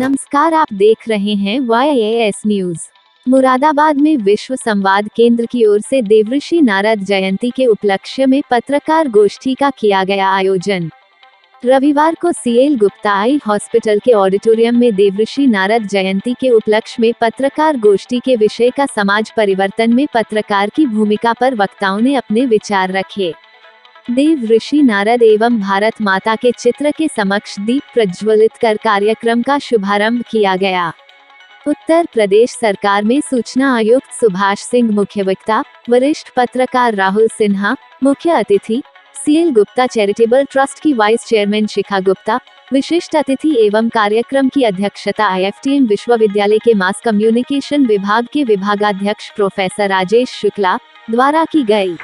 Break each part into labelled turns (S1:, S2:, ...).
S1: नमस्कार, आप देख रहे हैं YAS न्यूज। मुरादाबाद में विश्व संवाद केंद्र की ओर से देवऋषि नारद जयंती के उपलक्ष्य में पत्रकार गोष्ठी का किया गया आयोजन। रविवार को CL गुप्ता आई हॉस्पिटल के ऑडिटोरियम में देवऋषि नारद जयंती के उपलक्ष्य में पत्रकार गोष्ठी के विषय का समाज परिवर्तन में पत्रकार की भूमिका पर वक्ताओं ने अपने विचार रखे। देवऋषि नारद एवं भारत माता के चित्र के समक्ष दीप प्रज्वलित कर कार्यक्रम का शुभारंभ किया गया। उत्तर प्रदेश सरकार में सूचना आयुक्त सुभाष सिंह मुख्य वक्ता, वरिष्ठ पत्रकार राहुल सिन्हा मुख्य अतिथि, CL गुप्ता चैरिटेबल ट्रस्ट की वाइस चेयरमैन शिखा गुप्ता विशिष्ट अतिथि एवं कार्यक्रम की अध्यक्षता IFTM विश्वविद्यालय के मास कम्युनिकेशन विभाग के विभागाध्यक्ष प्रोफेसर राजेश शुक्ला द्वारा की गई।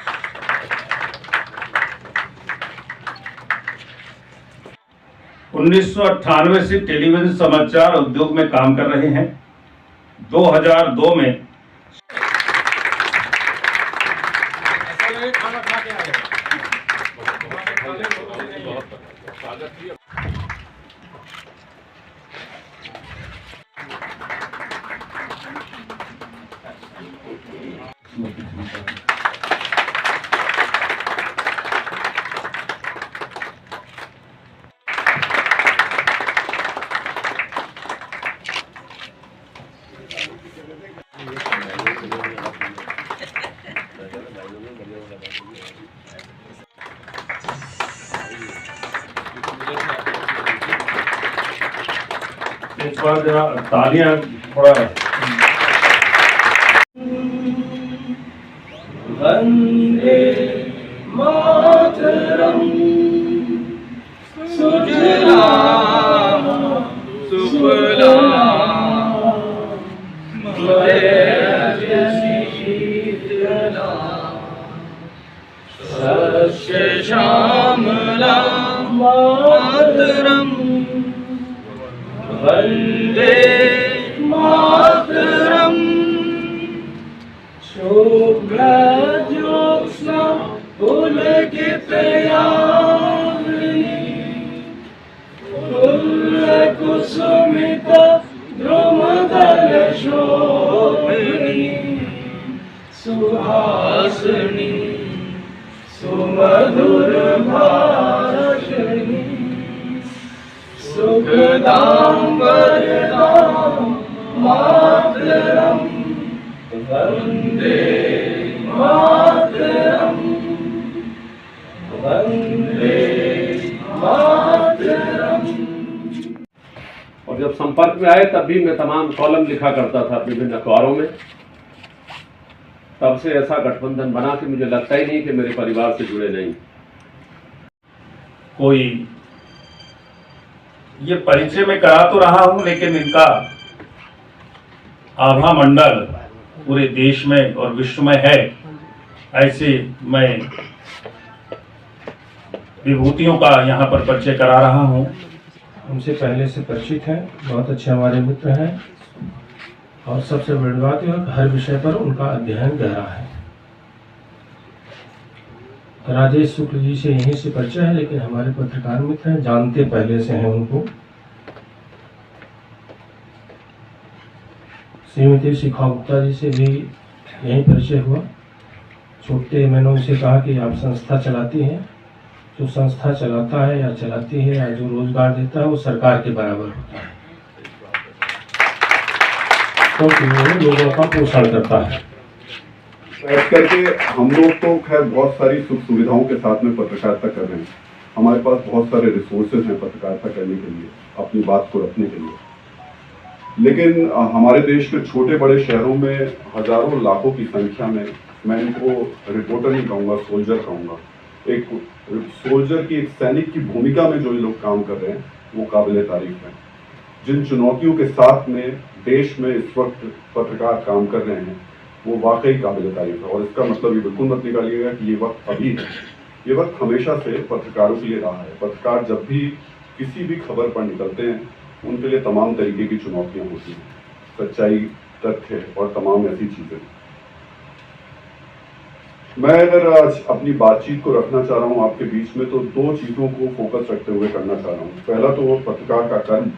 S2: 1998 से टेलीविजन समाचार उद्योग में काम कर रहे हैं। 2002 में इस बार जरा तालियां थोड़ा।
S3: वंदे मातरम सुजलाम सुफलाम मलयजशीतलाम सस्य श्यामलाम मातरम वंदे मातरम शुभ्रज्योत्स्ना पुलकितयामिनी फुल्लकुसुमिता द्रुमदलशोभिनी सुहासिनी सुमधुरभाषिणी सुखदां वरदां मातरं वन्दे मातरं वन्दे मातरम।
S4: और जब संपर्क में आए तब भी मैं तमाम कॉलम लिखा करता था विभिन्न अखबारों में। तब से ऐसा गठबंधन बना कि मुझे लगता ही नहीं कि मेरे परिवार से जुड़े नहीं।
S2: कोई ये परिचय में करा तो रहा हूं, लेकिन इनका आभा मंडल पूरे देश में और विश्व में है। ऐसे मैं विभूतियों का यहाँ पर परिचय करा रहा हूँ।
S5: उनसे पहले से परिचित हैं, बहुत अच्छे हमारे मित्र हैं और सबसे बड़ी बात यह कि हर विषय पर उनका अध्ययन गहरा है। राजेश शुक्ल जी से यहीं से परिचय है, लेकिन हमारे पत्रकार मित्र हैं, जानते पहले से हैं उनको। श्रीमती शिखा गुप्ता जी से भी यहीं परिचय हुआ। छोटे मैंने उनसे कहा कि आप संस्था चलाती हैं, जो संस्था चलाता है या चलाती है या जो रोजगार देता है वो सरकार के बराबर होता है, क्योंकि वो लोगों का पोषण करता है।
S6: बैठ करके हम लोग तो खैर बहुत सारी सुख सुविधाओं के साथ में पत्रकारिता कर रहे हैं। हमारे पास बहुत सारे रिसोर्सेज हैं पत्रकारिता करने के लिए, अपनी बात को रखने के लिए। लेकिन हमारे देश के छोटे बड़े शहरों में हजारों लाखों की संख्या में, मैं इनको रिपोर्टर नहीं कहूँगा, सोल्जर कहूँगा, एक सोल्जर की, एक सैनिक की भूमिका में जो ये लोग काम कर रहे हैं वो काबिले तारीफ है। जिन चुनौतियों के साथ में देश में इस वक्त पत्रकार काम कर रहे हैं वो वाकई काबिले तारीफ है। और इसका मतलब ये बिल्कुल मत निकालिएगा कि ये वक्त अभी है, ये वक्त हमेशा से पत्रकारों के लिए रहा है। पत्रकार जब भी किसी भी खबर पर निकलते हैं उनके लिए तमाम तरीके की चुनौतियां होती हैं, सच्चाई, तथ्य और तमाम ऐसी चीजें। मैं अगर आज अपनी बातचीत को रखना चाह रहा हूं आपके बीच में, तो दो चीजों को फोकस रखते हुए करना चाह रहा हूं। पहला तो वो पत्रकार का कर्म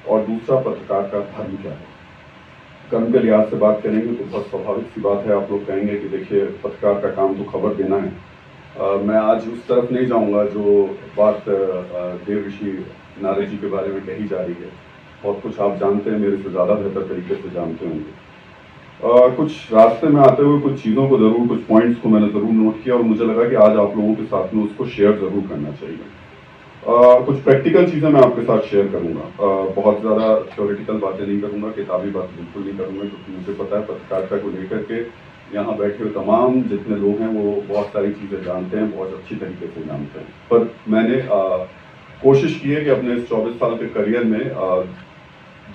S6: और दूसरा पत्रकार का धर्म क्या है। कर्म के लिहाज से बात करेंगे तो बहुत स्वाभाविक सी बात है, आप लोग कहेंगे कि देखिए पत्रकार का काम तो खबर देना है। मैं आज उस तरफ नहीं जाऊंगा जो बात देवऋषि नारद जी के बारे में कही जा रही है। बहुत कुछ आप जानते हैं, मेरे से ज़्यादा बेहतर तरीके से जानते होंगे। कुछ रास्ते में आते हुए कुछ चीज़ों को ज़रूर, कुछ पॉइंट्स को मैंने ज़रूर नोट किया और मुझे लगा कि आज आप लोगों के साथ में उसको शेयर ज़रूर करना चाहिए। कुछ प्रैक्टिकल चीज़ें मैं आपके साथ शेयर करूंगा। बहुत ज़्यादा थ्योरेटिकल बातें नहीं करूंगा, किताबी बातें बिल्कुल नहीं करूंगा, क्योंकि मुझे पता है पत्रकारिता को लेकर के यहाँ बैठे हुए तमाम जितने लोग हैं वो बहुत सारी चीज़ें जानते हैं, बहुत अच्छी तरीके से जानते हैं। पर मैंने कोशिश की है कि अपने इस 24 साल के करियर में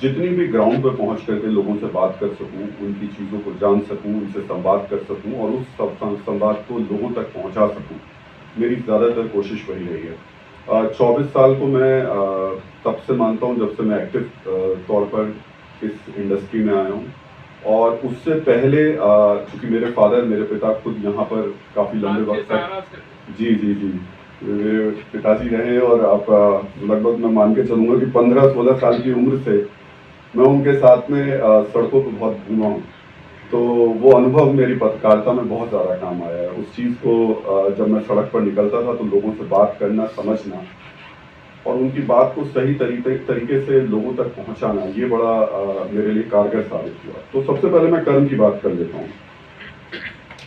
S6: जितनी भी ग्राउंड पर पहुँच करके लोगों से बात कर सकूँ, उनकी चीज़ों को जान सकूँ, उनसे संवाद कर सकूँ और उस संवाद को लोगों तक पहुँचा सकूँ, मेरी ज़्यादातर कोशिश वही रही है। 24 साल को मैं तब से मानता हूँ जब से मैं एक्टिव तौर पर इस इंडस्ट्री में आया हूँ। और उससे पहले चूँकि मेरे फादर, मेरे पिता खुद यहाँ पर काफ़ी लंबे वक्त तक जी मेरे पिताजी रहे और आप लगभग मैं मान के चलूँगा कि 15-16 साल की उम्र से मैं उनके साथ में सड़कों पर बहुत घूमा हूँ। तो वो अनुभव मेरी पत्रकारिता में बहुत ज़्यादा काम आया है। उस चीज़ को जब मैं सड़क पर निकलता था तो लोगों से बात करना, समझना और उनकी बात को सही तरीके से लोगों तक पहुंचाना, ये बड़ा मेरे लिए कारगर साबित हुआ। तो सबसे पहले मैं कर्म की बात कर लेता हूँ।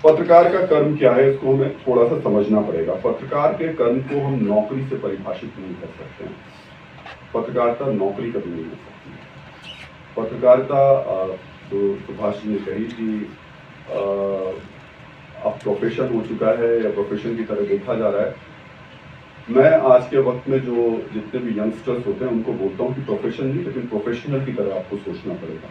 S6: पत्रकार का कर्म क्या है, इसको हमें थोड़ा सा समझना पड़ेगा। पत्रकार के कर्म को हम नौकरी से परिभाषित नहीं कर सकते हैं। पत्रकारिता नौकरी कभी नहीं हो सकती। पत्रकारिता तो सुभाष जी ने कही कि अब प्रोफेशन हो चुका है या प्रोफेशन की तरह देखा जा रहा है। मैं आज के वक्त में जो जितने भी यंगस्टर्स होते हैं उनको बोलता हूँ कि प्रोफेशन नहीं, लेकिन प्रोफेशनल की तरह आपको सोचना पड़ेगा।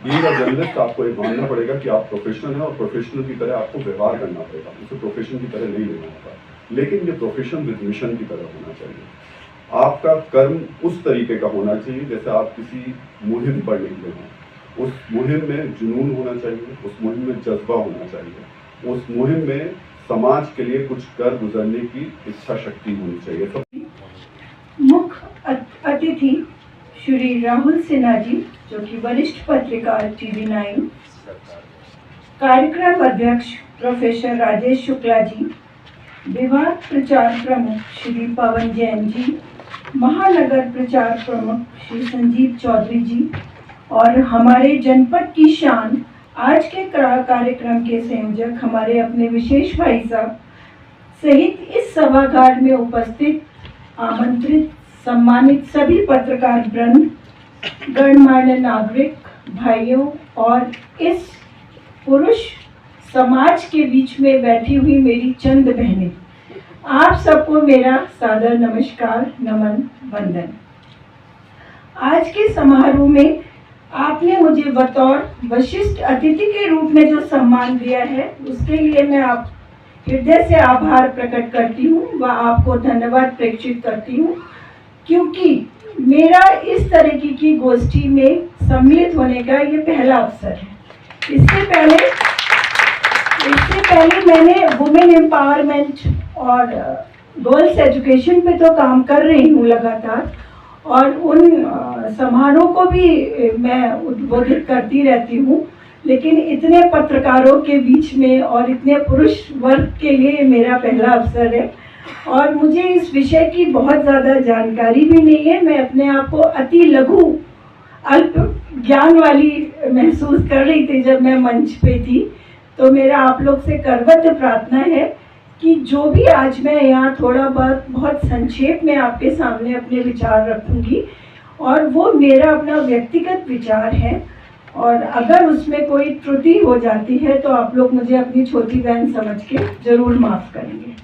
S6: बीइंग अ जर्नलिस्ट आपको ये मानना पड़ेगा कि आप प्रोफेशनल हैं और प्रोफेशनल की तरह आपको व्यवहार करना पड़ेगा। उसे प्रोफेशन की तरह नहीं लेना होगा, लेकिन ये प्रोफेशन विद मिशन की तरह होना चाहिए। आपका कर्म उस तरीके का होना चाहिए जैसे आप किसी मुहिम पर निकले हों। उस मुहिम में जुनून होना चाहिए, उस मुहिम में जज्बा होना चाहिए, उस मुहिम में समाज के लिए कुछ कर गुजरने की इच्छा शक्ति होनी चाहिए।
S7: मुख्य अतिथि श्री राहुल सिन्हा जी, जो कि वरिष्ठ पत्रकार TV9, कार्यक्रम अध्यक्ष प्रोफेसर राजेश शुक्ला जी, विभाग प्रचार प्रमुख श्री पवन जैन जी, महानगर प्रचार प्रमुख श्री संजीव चौधरी जी और हमारे जनपद की शान आज के कार्यक्रम के संयोजक हमारे अपने विशेष भाई साहब सहित इस सभागार में उपस्थित आमंत्रित सम्मानित सभी पत्रकार वृंद, गणमान्य नागरिक भाइयों और इस पुरुष समाज के बीच में बैठी हुई मेरी चंद बहनें, आप सबको मेरा सादर नमस्कार, नमन, वंदन। आज के समारोह में आपने मुझे बतौर वशिष्ठ अतिथि के रूप में जो सम्मान दिया है, उसके लिए मैं आप हृदय से आभार प्रकट करती हूँ व आपको धन्यवाद प्रेषित करती हूँ, क्योंकि मेरा इस तरह की गोष्ठी में सम्मिलित होने का ये पहला अवसर है। इससे पहले मैंने वुमेन एम्पावरमेंट और गर्ल्स एजुकेशन पे तो काम कर रही हूँ लगातार, और उन समारोह को भी मैं उद्बोधित करती रहती हूँ, लेकिन इतने पत्रकारों के बीच में और इतने पुरुष वर्ग के लिए मेरा पहला अवसर है और मुझे इस विषय की बहुत ज़्यादा जानकारी भी नहीं है। मैं अपने आप को अति लघु अल्प ज्ञान वाली महसूस कर रही थी जब मैं मंच पे थी। तो मेरा आप लोग से करबद्ध प्रार्थना है कि जो भी आज मैं यहाँ थोड़ा बहुत संक्षेप में आपके सामने अपने विचार रखूँगी, और वो मेरा अपना व्यक्तिगत विचार है, और अगर उसमें कोई त्रुटि हो जाती है तो आप लोग मुझे अपनी छोटी बहन समझ के ज़रूर माफ़ करेंगे।